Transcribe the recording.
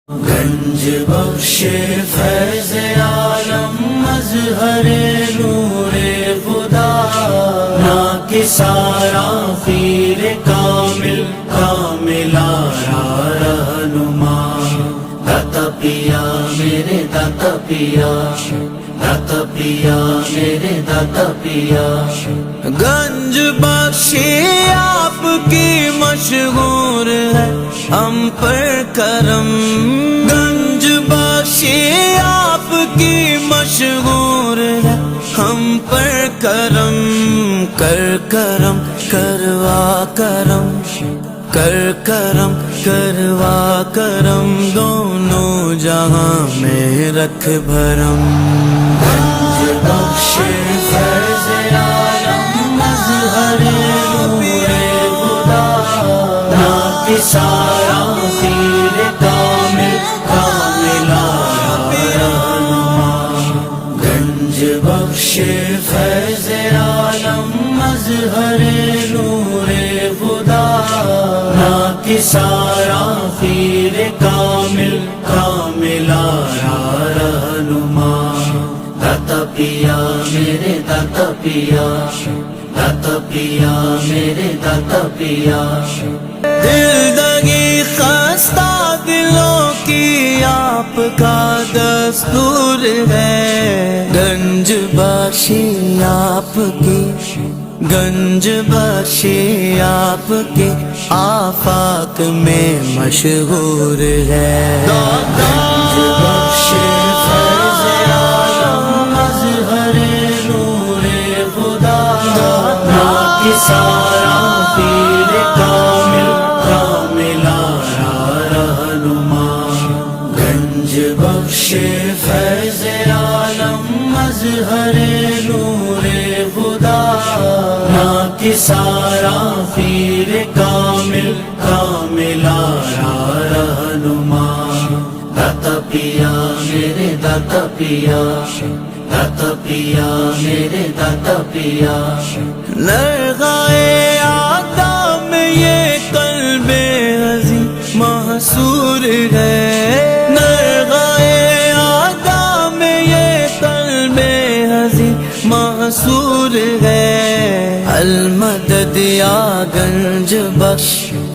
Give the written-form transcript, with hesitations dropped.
گنج بخش فیض عالم مظہر نور خدا ناکسارا خیر کامل کاملارا رہنما داتا پیا میرے داتا پیا داتا پیا میرے داتا پیا گنج بخشی آپ کی مشہور ہے ہم پر کرم گنج بخشی آپ کی مشہور ہے ہم پر کرم کر کرم کروا کرم کر کرم کروا کرم دونوں جہاں میں رکھ بھرم گنج بخش فیض عالم مظہر نور خدا ناکسارا خیر کامل کاملارا رہنما گنج بخش فیض عالم مظہر نور خدا ناکسارا خیر کامل کاملارا رہنما داتا پیا میرے داتا پیا داتا پیا میرے داتا پیا دل دگی خستہ دلوں کی آپ کا دستور ہے گنج بخشی آپ کی گنج بخشی آپ کے آفاق میں مشہور ہے گنج بخش فیض عالم مظہر نور خدا ناکسارا خیر کامل کاملارا رہنما گنج بخش فیض عالم مظہر نور خدا ناکسارا خیر کامل کاملارا رہنما داتا پیا میرے داتا پیا داتا پیا میرے داتا پیا نرغائے آدھا میں یہ قلب عظیم محصور ہے نرغائے آدھا میں یہ قلب عظیم محصور ہے المدد یا گنج بخش